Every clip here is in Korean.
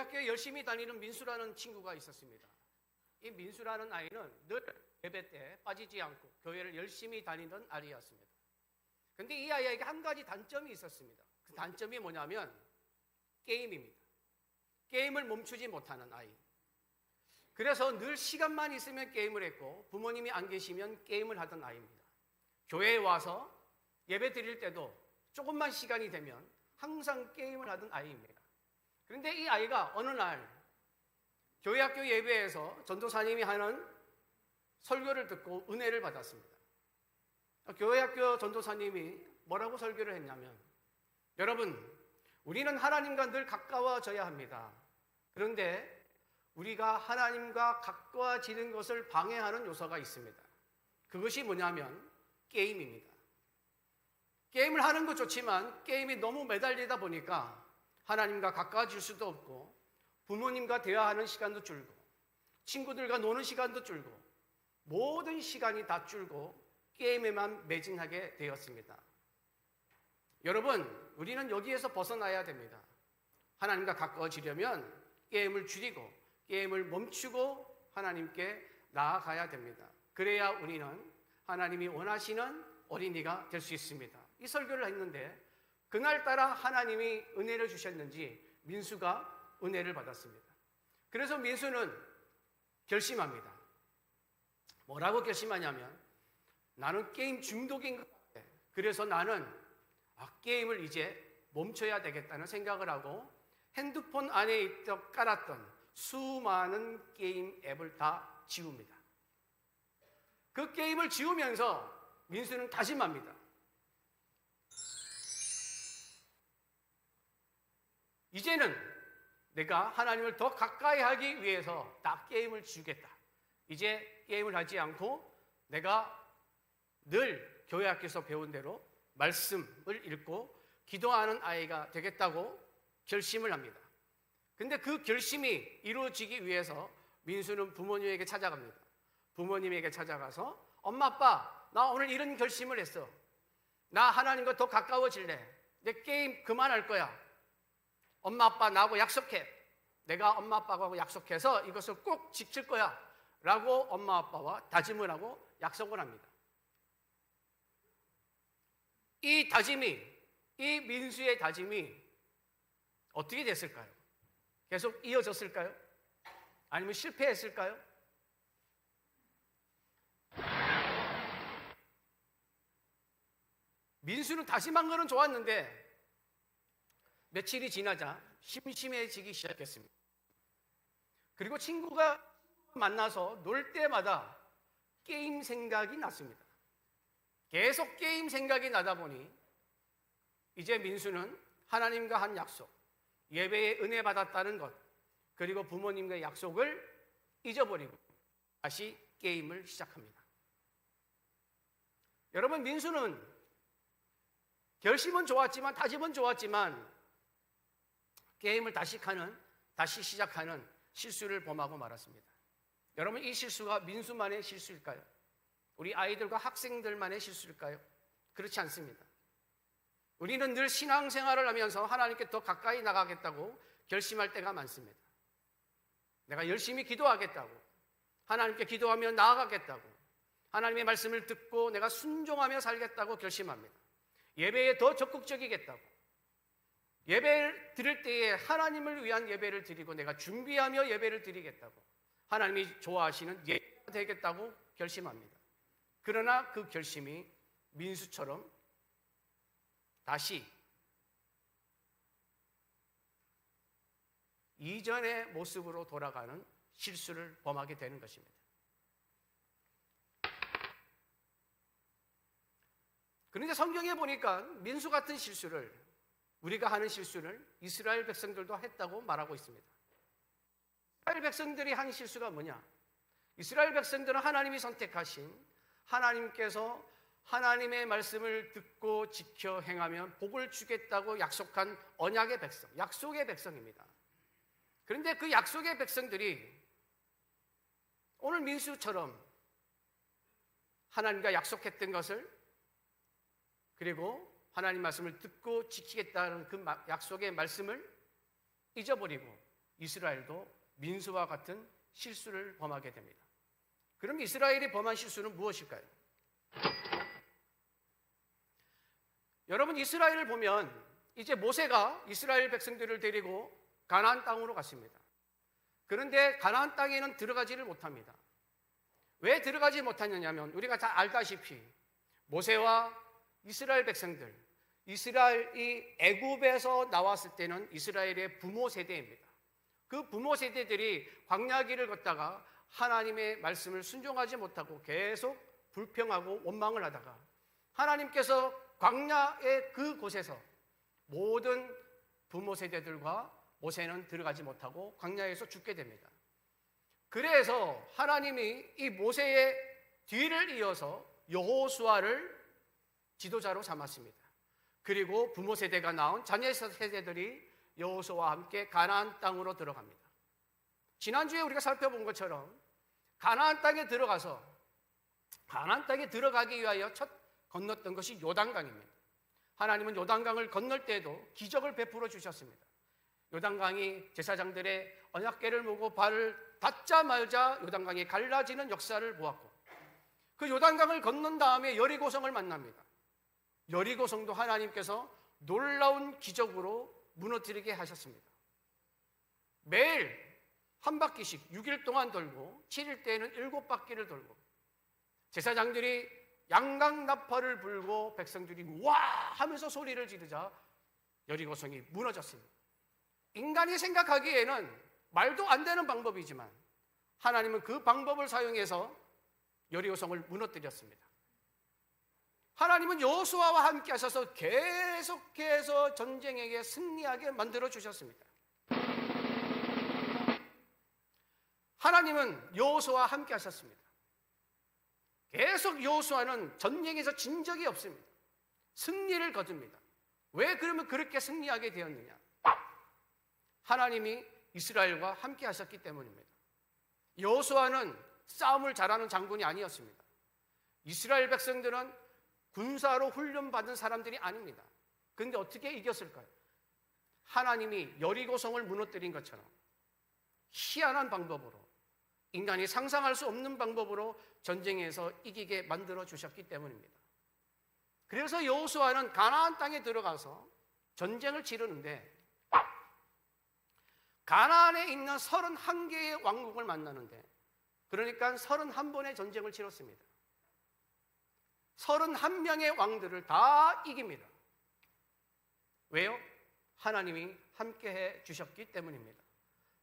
학교에 열심히 다니는 민수라는 친구가 있었습니다. 이 민수라는 아이는 늘 예배 때 빠지지 않고 교회를 열심히 다니던 아이였습니다. 그런데 이 아이에게 한 가지 단점이 있었습니다. 그 단점이 뭐냐면 게임입니다. 게임을 멈추지 못하는 아이. 그래서 늘 시간만 있으면 게임을 했고 부모님이 안 계시면 게임을 하던 아이입니다. 교회에 와서 예배 드릴 때도 조금만 시간이 되면 항상 게임을 하던 아이입니다. 그런데 이 아이가 어느 날 교회 학교 예배에서 전도사님이 하는 설교를 듣고 은혜를 받았습니다. 교회 학교 전도사님이 뭐라고 설교를 했냐면, 여러분, 우리는 하나님과 늘 가까워져야 합니다. 그런데 우리가 하나님과 가까워지는 것을 방해하는 요소가 있습니다. 그것이 뭐냐면 게임입니다. 게임을 하는 것 좋지만 게임이 너무 매달리다 보니까 하나님과 가까워질 수도 없고 부모님과 대화하는 시간도 줄고 친구들과 노는 시간도 줄고 모든 시간이 다 줄고 게임에만 매진하게 되었습니다. 여러분, 우리는 여기에서 벗어나야 됩니다. 하나님과 가까워지려면 게임을 줄이고 게임을 멈추고 하나님께 나아가야 됩니다. 그래야 우리는 하나님이 원하시는 어린이가 될 수 있습니다. 이 설교를 했는데 그날따라 하나님이 은혜를 주셨는지 민수가 은혜를 받았습니다. 그래서 민수는 결심합니다. 뭐라고 결심하냐면, 나는 게임 중독인 것 같아. 그래서 나는 게임을 이제 멈춰야 되겠다는 생각을 하고 핸드폰 안에 깔았던 수많은 게임 앱을 다 지웁니다. 그 게임을 지우면서 민수는 다짐합니다. 이제는 내가 하나님을 더 가까이 하기 위해서 다 게임을 지우겠다. 이제 게임을 하지 않고 내가 늘 교회 학교에서 배운 대로 말씀을 읽고 기도하는 아이가 되겠다고 결심을 합니다. 근데 그 결심이 이루어지기 위해서 민수는 부모님에게 찾아갑니다. 부모님에게 찾아가서 엄마, 아빠, 나 오늘 이런 결심을 했어. 나 하나님과 더 가까워질래. 내 게임 그만할 거야. 엄마, 아빠, 나하고 약속해. 내가 엄마, 아빠하고 약속해서 이것을 꼭 지킬 거야. 라고 엄마, 아빠와 다짐을 하고 약속을 합니다. 이 민수의 다짐이 어떻게 됐을까요? 계속 이어졌을까요? 아니면 실패했을까요? 민수는 다짐한 거는 좋았는데 며칠이 지나자 심심해지기 시작했습니다. 그리고 친구가 만나서 놀 때마다 게임 생각이 났습니다. 계속 게임 생각이 나다 보니 이제 민수는 하나님과 한 약속, 예배에 은혜 받았다는 것, 그리고 부모님과의 약속을 잊어버리고 다시 게임을 시작합니다. 여러분, 민수는 결심은 좋았지만, 다짐은 좋았지만 게임을 다시 시작하는 실수를 범하고 말았습니다. 여러분, 이 실수가 민수만의 실수일까요? 우리 아이들과 학생들만의 실수일까요? 그렇지 않습니다. 우리는 늘 신앙생활을 하면서 하나님께 더 가까이 나가겠다고 결심할 때가 많습니다. 내가 열심히 기도하겠다고, 하나님께 기도하며 나아가겠다고, 하나님의 말씀을 듣고 내가 순종하며 살겠다고 결심합니다. 예배에 더 적극적이겠다고, 예배를 드릴 때에 하나님을 위한 예배를 드리고 내가 준비하며 예배를 드리겠다고, 하나님이 좋아하시는 예배가 되겠다고 결심합니다. 그러나 그 결심이 민수처럼 다시 이전의 모습으로 돌아가는 실수를 범하게 되는 것입니다. 그런데 성경에 보니까 민수 같은 실수를, 우리가 하는 실수를 이스라엘 백성들도 했다고 말하고 있습니다. 이스라엘 백성들이 한 실수가 뭐냐? 이스라엘 백성들은 하나님이 선택하신, 하나님께서 하나님의 말씀을 듣고 지켜 행하면 복을 주겠다고 약속한 언약의 백성, 약속의 백성입니다. 그런데 그 약속의 백성들이 오늘 민수처럼 하나님과 약속했던 것을, 그리고 하나님 말씀을 듣고 지키겠다는 그 약속의 말씀을 잊어버리고 이스라엘도 민수와 같은 실수를 범하게 됩니다. 그럼 이스라엘이 범한 실수는 무엇일까요? 여러분, 이스라엘을 보면 이제 모세가 이스라엘 백성들을 데리고 가나안 땅으로 갔습니다. 그런데 가나안 땅에는 들어가지를 못합니다. 왜 들어가지 못하느냐면 우리가 다 알다시피 모세와 이스라엘 백성들, 이스라엘이 애굽에서 나왔을 때는 이스라엘의 부모 세대입니다. 그 부모 세대들이 광야길을 걷다가 하나님의 말씀을 순종하지 못하고 계속 불평하고 원망을 하다가 하나님께서 광야의 그곳에서 모든 부모 세대들과 모세는 들어가지 못하고 광야에서 죽게 됩니다. 그래서 하나님이 이 모세의 뒤를 이어서 여호수아를 지도자로 삼았습니다. 그리고 부모 세대가 낳은 자녀 세대들이 여호수아와 함께 가나안 땅으로 들어갑니다. 지난주에 우리가 살펴본 것처럼 가나안 땅에 들어가서 가나안 땅에 들어가기 위하여 첫 건넜던 것이 요단강입니다. 하나님은 요단강을 건널 때에도 기적을 베풀어 주셨습니다. 요단강이 제사장들의 언약궤를 모고 발을 닿자마자 요단강이 갈라지는 역사를 보았고, 그 요단강을 건넌 다음에 여리고성을 만납니다. 여리고성도 하나님께서 놀라운 기적으로 무너뜨리게 하셨습니다. 매일 한 바퀴씩 6일 동안 돌고 7일 때에는 7바퀴를 돌고 제사장들이 양강나팔을 불고 백성들이 와 하면서 소리를 지르자 여리고성이 무너졌습니다. 인간이 생각하기에는 말도 안 되는 방법이지만 하나님은 그 방법을 사용해서 여리고성을 무너뜨렸습니다. 하나님은 여호수아와 함께 하셔서 계속해서 전쟁에게 승리하게 만들어 주셨습니다. 하나님은 여호수아와 함께 하셨습니다. 계속 여호수아는 전쟁에서 진 적이 없습니다. 승리를 거둡니다. 왜 그러면 그렇게 승리하게 되었느냐? 하나님이 이스라엘과 함께 하셨기 때문입니다. 여호수아는 싸움을 잘하는 장군이 아니었습니다. 이스라엘 백성들은 군사로 훈련받은 사람들이 아닙니다. 그런데 어떻게 이겼을까요? 하나님이 여리고성을 무너뜨린 것처럼 희한한 방법으로, 인간이 상상할 수 없는 방법으로 전쟁에서 이기게 만들어 주셨기 때문입니다. 그래서 여호수아는 가나안 땅에 들어가서 전쟁을 치르는데 가나안에 있는 31개의 왕국을 만나는데, 그러니까 31번의 전쟁을 치렀습니다. 31명의 왕들을 다 이깁니다. 왜요? 하나님이 함께해 주셨기 때문입니다.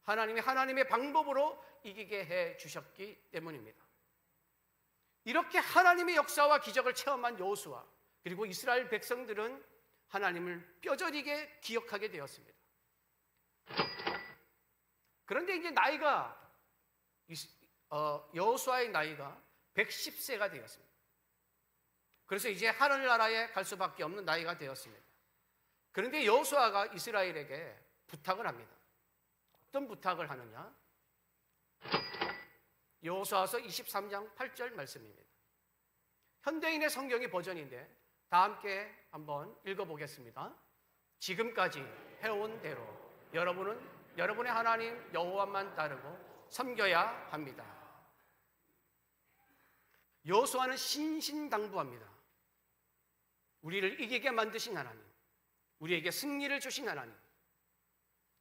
하나님이 하나님의 방법으로 이기게 해 주셨기 때문입니다. 이렇게 하나님의 역사와 기적을 체험한 여호수아, 그리고 이스라엘 백성들은 하나님을 뼈저리게 기억하게 되었습니다. 그런데 이제 나이가 여호수아의 나이가 110세가 되었습니다. 그래서 이제 하늘나라에 갈 수밖에 없는 나이가 되었습니다. 그런데 여호수아가 이스라엘에게 부탁을 합니다. 어떤 부탁을 하느냐? 여호수아서 23장 8절 말씀입니다. 현대인의 성경이 버전인데 다 함께 한번 읽어보겠습니다. 지금까지 해온 대로 여러분은 여러분의 하나님 여호와만 따르고 섬겨야 합니다. 여호수아는 신신당부합니다. 우리를 이기게 만드신 하나님, 우리에게 승리를 주신 하나님,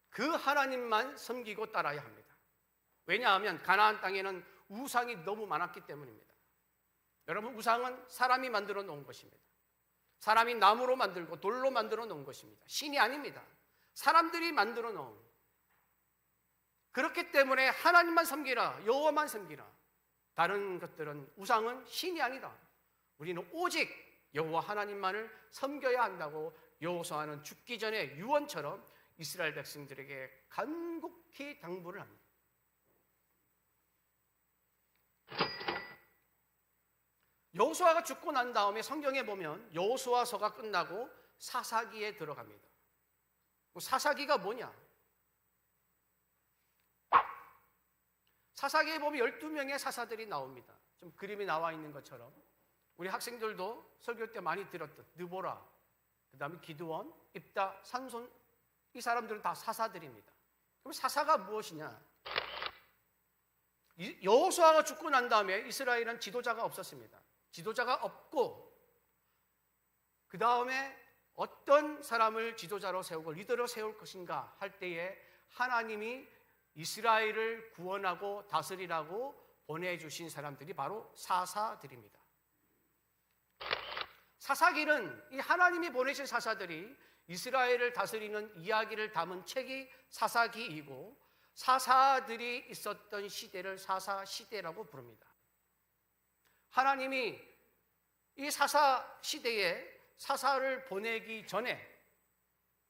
그 하나님만 섬기고 따라야 합니다. 왜냐하면 가나안 땅에는 우상이 너무 많았기 때문입니다. 여러분, 우상은 사람이 만들어 놓은 것입니다. 사람이 나무로 만들고 돌로 만들어 놓은 것입니다. 신이 아닙니다. 사람들이 만들어 놓은. 그렇기 때문에 하나님만 섬기라, 여호와만 섬기라. 다른 것들은, 우상은 신이 아니다. 우리는 오직 여호와 하나님만을 섬겨야 한다고 여호수아는 죽기 전에 유언처럼 이스라엘 백성들에게 간곡히 당부를 합니다. 여호수아가 죽고 난 다음에 성경에 보면 여호수아서가 끝나고 사사기에 들어갑니다. 사사기가 뭐냐? 사사기에 보면 12명의 사사들이 나옵니다. 좀 그림이 나와 있는 것처럼 우리 학생들도 설교 때 많이 들었던 느보라, 그 다음에 기드원, 입다, 산손, 이 사람들은 다 사사들입니다. 그럼 사사가 무엇이냐? 여호수아가 죽고 난 다음에 이스라엘은 지도자가 없었습니다. 지도자가 없고 그 다음에 어떤 사람을 지도자로 세우고 리더로 세울 것인가 할 때에 하나님이 이스라엘을 구원하고 다스리라고 보내주신 사람들이 바로 사사들입니다. 사사기는 이 하나님이 보내신 사사들이 이스라엘을 다스리는 이야기를 담은 책이 사사기이고 사사들이 있었던 시대를 사사시대라고 부릅니다. 하나님이 이 사사시대에 사사를 보내기 전에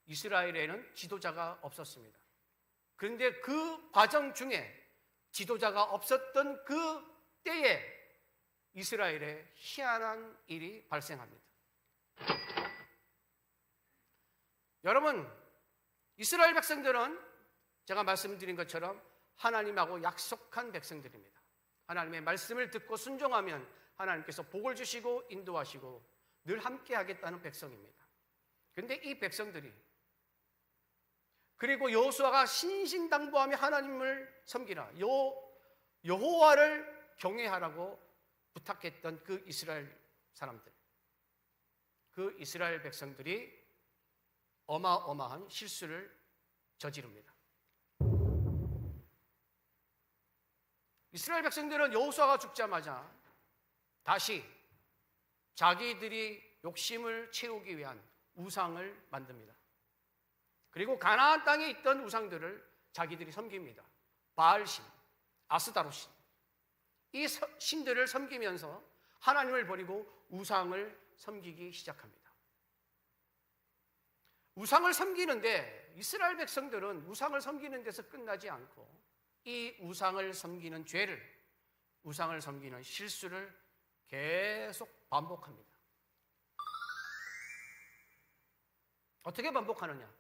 이스라엘에는 지도자가 없었습니다. 그런데 그 과정 중에 지도자가 없었던 그 때에 이스라엘에 희한한 일이 발생합니다. 여러분, 이스라엘 백성들은 제가 말씀드린 것처럼 하나님하고 약속한 백성들입니다. 하나님의 말씀을 듣고 순종하면 하나님께서 복을 주시고 인도하시고 늘 함께 하겠다는 백성입니다. 그런데 이 백성들이 그리고 여호수아가 신신당부하며 하나님을 섬기라, 여호와를 경외하라고 부탁했던 그 이스라엘 사람들, 그 이스라엘 백성들이 어마어마한 실수를 저지릅니다. 이스라엘 백성들은 여호수아가 죽자마자 다시 자기들이 욕심을 채우기 위한 우상을 만듭니다. 그리고 가나안 땅에 있던 우상들을 자기들이 섬깁니다. 바알신, 아스다롯신, 이 신들을 섬기면서 하나님을 버리고 우상을 섬기기 시작합니다. 우상을 섬기는데 이스라엘 백성들은 우상을 섬기는 데서 끝나지 않고 이 우상을 섬기는 죄를, 우상을 섬기는 실수를 계속 반복합니다. 어떻게 반복하느냐?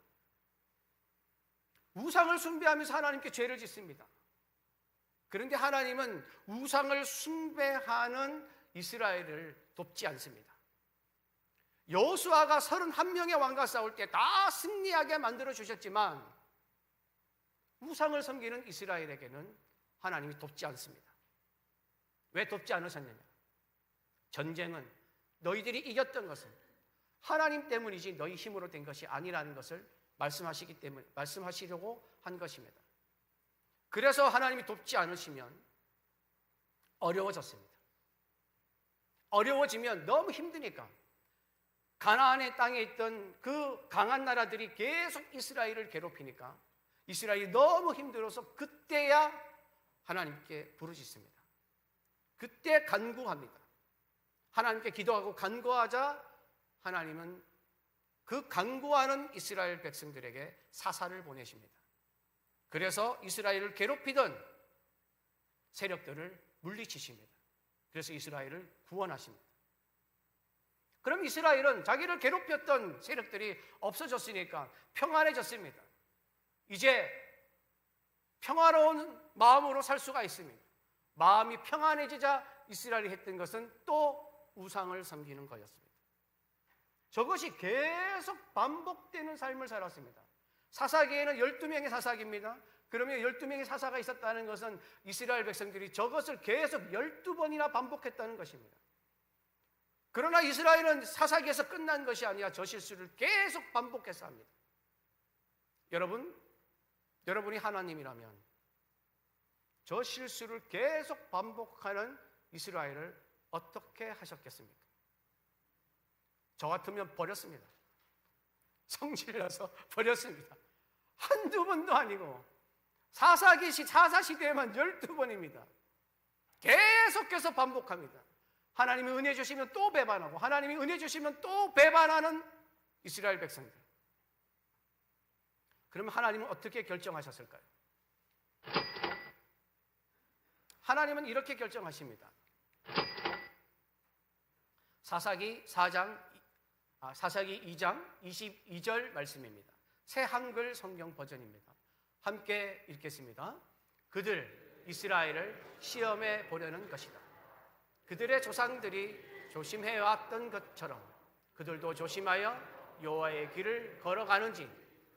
우상을 숭배하면서 하나님께 죄를 짓습니다. 그런데 하나님은 우상을 숭배하는 이스라엘을 돕지 않습니다. 여호수아가 31명의 왕과 싸울 때 다 승리하게 만들어 주셨지만 우상을 섬기는 이스라엘에게는 하나님이 돕지 않습니다. 왜 돕지 않으셨느냐? 전쟁은 너희들이 이겼던 것은 하나님 때문이지 너희 힘으로 된 것이 아니라는 것을 말씀하시기 때문에 말씀하시려고 한 것입니다. 그래서 하나님이 돕지 않으시면 어려워졌습니다. 어려워지면 너무 힘드니까 가나안의 땅에 있던 그 강한 나라들이 계속 이스라엘을 괴롭히니까 이스라엘이 너무 힘들어서 그때야 하나님께 부르짖습니다. 그때 간구합니다. 하나님께 기도하고 간구하자 하나님은 그 간구하는 이스라엘 백성들에게 사사를 보내십니다. 그래서 이스라엘을 괴롭히던 세력들을 물리치십니다. 그래서 이스라엘을 구원하십니다. 그럼 이스라엘은 자기를 괴롭혔던 세력들이 없어졌으니까 평안해졌습니다. 이제 평화로운 마음으로 살 수가 있습니다. 마음이 평안해지자 이스라엘이 했던 것은 또 우상을 섬기는 거였습니다. 저것이 계속 반복되는 삶을 살았습니다. 사사기에는 12명의 사사기입니다. 그러면 12명의 사사가 있었다는 것은 이스라엘 백성들이 저것을 계속 12번이나 반복했다는 것입니다. 그러나 이스라엘은 사사기에서 끝난 것이 아니라 저 실수를 계속 반복해서 합니다. 여러분이 하나님이라면 저 실수를 계속 반복하는 이스라엘을 어떻게 하셨겠습니까? 저 같으면 버렸습니다. 성질나서 버렸습니다. 한두 번도 아니고 사사시대에만 12번입니다. 계속해서 반복합니다. 하나님이 은혜 주시면 또 배반하고 하나님이 은혜 주시면 또 배반하는 이스라엘 백성들. 그러면 하나님은 어떻게 결정하셨을까요? 하나님은 이렇게 결정하십니다. 사사기 2장 22절 말씀입니다. 새 한글 성경 버전입니다. 함께 읽겠습니다. 그들 이스라엘을 시험해 보려는 것이다. 그들의 조상들이 조심해왔던 것처럼 그들도 조심하여 여호와의 길을 걸어가는지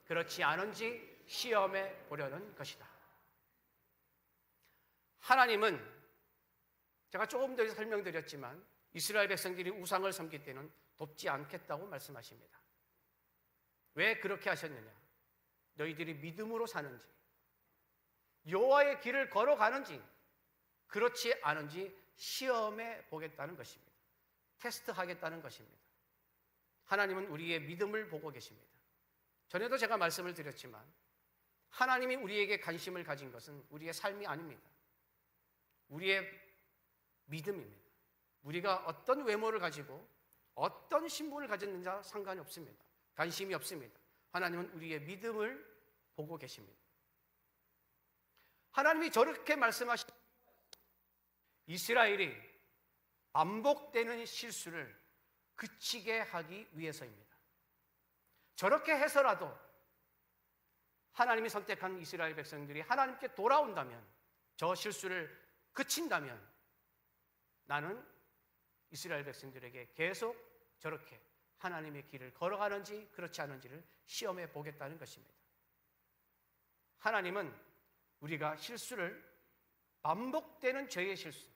그렇지 않은지 시험해 보려는 것이다. 하나님은 제가 조금 더 설명드렸지만 이스라엘 백성들이 우상을 섬길 때는 돕지 않겠다고 말씀하십니다. 왜 그렇게 하셨느냐? 너희들이 믿음으로 사는지, 여호와의 길을 걸어가는지, 그렇지 않은지 시험해 보겠다는 것입니다. 테스트하겠다는 것입니다. 하나님은 우리의 믿음을 보고 계십니다. 전에도 제가 말씀을 드렸지만 하나님이 우리에게 관심을 가진 것은 우리의 삶이 아닙니다. 우리의 믿음입니다. 우리가 어떤 외모를 가지고 어떤 신분을 가졌는지 상관이 없습니다. 관심이 없습니다. 하나님은 우리의 믿음을 보고 계십니다. 하나님이 저렇게 말씀하신 이스라엘이 반복되는 실수를 그치게 하기 위해서입니다. 저렇게 해서라도 하나님이 선택한 이스라엘 백성들이 하나님께 돌아온다면, 저 실수를 그친다면 나는 이스라엘 백성들에게 계속 저렇게 하나님의 길을 걸어가는지 그렇지 않은지를 시험해 보겠다는 것입니다. 하나님은 우리가 실수를, 반복되는 죄의 실수,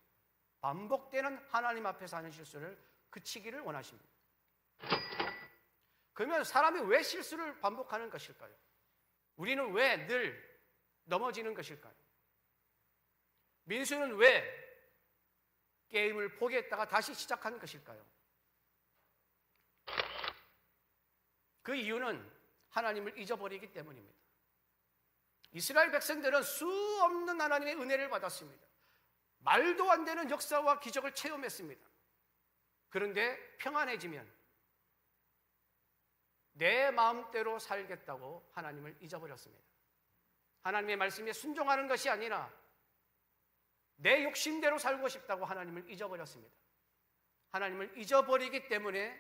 반복되는 하나님 앞에서 하는 실수를 그치기를 원하십니다. 그러면 사람이 왜 실수를 반복하는 것일까요? 우리는 왜 늘 넘어지는 것일까요? 민수는 왜 게임을 포기했다가 다시 시작하는 것일까요? 그 이유는 하나님을 잊어버리기 때문입니다. 이스라엘 백성들은 수없는 하나님의 은혜를 받았습니다. 말도 안 되는 역사와 기적을 체험했습니다. 그런데 평안해지면 내 마음대로 살겠다고 하나님을 잊어버렸습니다. 하나님의 말씀에 순종하는 것이 아니라 내 욕심대로 살고 싶다고 하나님을 잊어버렸습니다. 하나님을 잊어버리기 때문에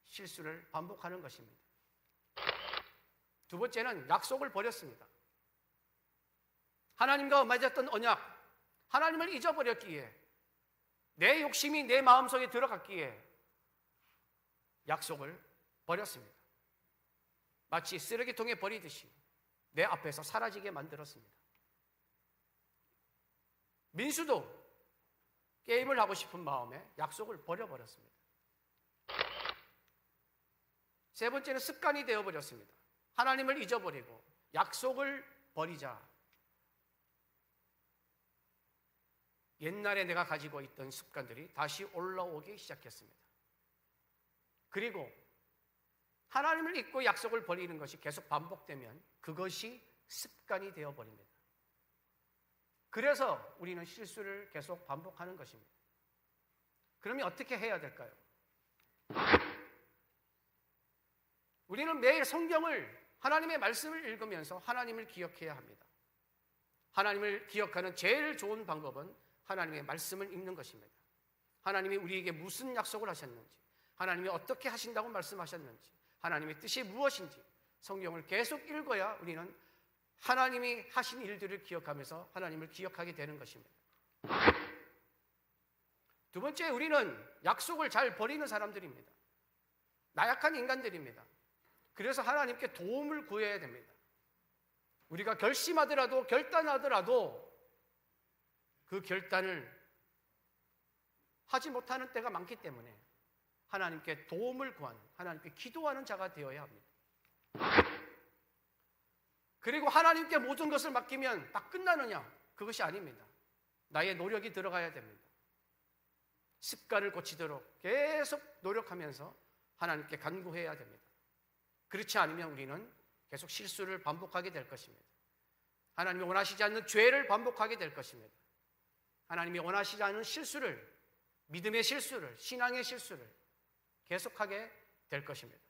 실수를 반복하는 것입니다. 두 번째는 약속을 버렸습니다. 하나님과 맺었던 언약, 하나님을 잊어버렸기에, 내 욕심이 내 마음속에 들어갔기에 약속을 버렸습니다. 마치 쓰레기통에 버리듯이 내 앞에서 사라지게 만들었습니다. 민수도 게임을 하고 싶은 마음에 약속을 버려버렸습니다. 세 번째는 습관이 되어버렸습니다. 하나님을 잊어버리고 약속을 버리자. 옛날에 내가 가지고 있던 습관들이 다시 올라오기 시작했습니다. 그리고 하나님을 잊고 약속을 버리는 것이 계속 반복되면 그것이 습관이 되어버립니다. 그래서 우리는 실수를 계속 반복하는 것입니다. 그러면 어떻게 해야 될까요? 우리는 매일 성경을, 하나님의 말씀을 읽으면서 하나님을 기억해야 합니다. 하나님을 기억하는 제일 좋은 방법은 하나님의 말씀을 읽는 것입니다. 하나님이 우리에게 무슨 약속을 하셨는지, 하나님이 어떻게 하신다고 말씀하셨는지, 하나님의 뜻이 무엇인지 성경을 계속 읽어야 우리는 하나님이 하신 일들을 기억하면서 하나님을 기억하게 되는 것입니다. 두 번째, 우리는 약속을 잘 버리는 사람들입니다. 나약한 인간들입니다. 그래서 하나님께 도움을 구해야 됩니다. 우리가 결심하더라도, 결단하더라도 그 결단을 하지 못하는 때가 많기 때문에 하나님께 도움을 구하는, 하나님께 기도하는 자가 되어야 합니다. 그리고 하나님께 모든 것을 맡기면 딱 끝나느냐? 그것이 아닙니다. 나의 노력이 들어가야 됩니다. 습관을 고치도록 계속 노력하면서 하나님께 간구해야 됩니다. 그렇지 않으면 우리는 계속 실수를 반복하게 될 것입니다. 하나님이 원하시지 않는 죄를 반복하게 될 것입니다. 하나님이 원하시지 않는 실수를, 믿음의 실수를, 신앙의 실수를 계속하게 될 것입니다.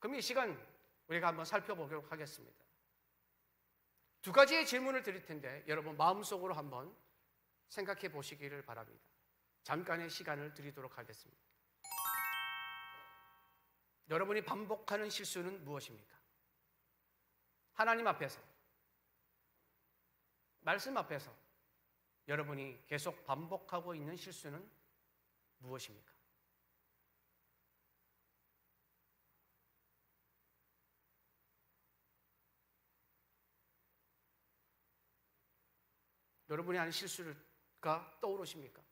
그럼 이 시간 우리가 한번 살펴보도록 하겠습니다. 두 가지의 질문을 드릴 텐데 여러분 마음속으로 한번 생각해 보시기를 바랍니다. 잠깐의 시간을 드리도록 하겠습니다. 여러분이 반복하는 실수는 무엇입니까? 하나님 앞에서, 말씀 앞에서 여러분이 계속 반복하고 있는 실수는 무엇입니까? 여러분이 하는 실수가 떠오르십니까?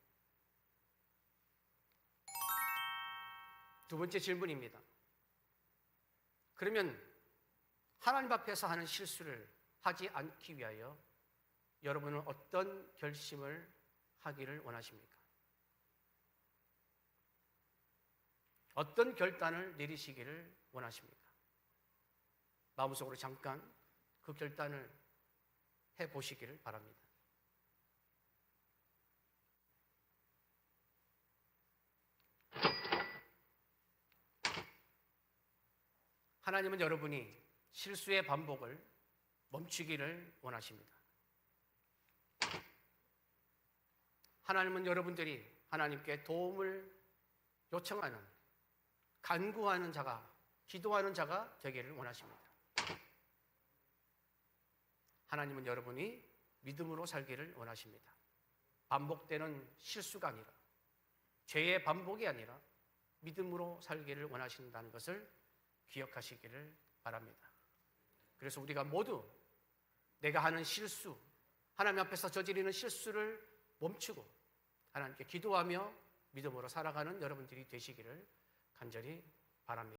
두 번째 질문입니다. 그러면 하나님 앞에서 하는 실수를 하지 않기 위하여 여러분은 어떤 결심을 하기를 원하십니까? 어떤 결단을 내리시기를 원하십니까? 마음속으로 잠깐 그 결단을 해보시기를 바랍니다. 하나님은 여러분이 실수의 반복을 멈추기를 원하십니다. 하나님은 여러분들이 하나님께 도움을 요청하는, 간구하는 자가, 기도하는 자가 되기를 원하십니다. 하나님은 여러분이 믿음으로 살기를 원하십니다. 반복되는 실수가 아니라, 죄의 반복이 아니라 믿음으로 살기를 원하신다는 것을 기억하시기를 바랍니다. 그래서 우리가 모두 내가 하는 실수, 하나님 앞에서 저지르는 실수를 멈추고 하나님께 기도하며 믿음으로 살아가는 여러분들이 되시기를 간절히 바랍니다.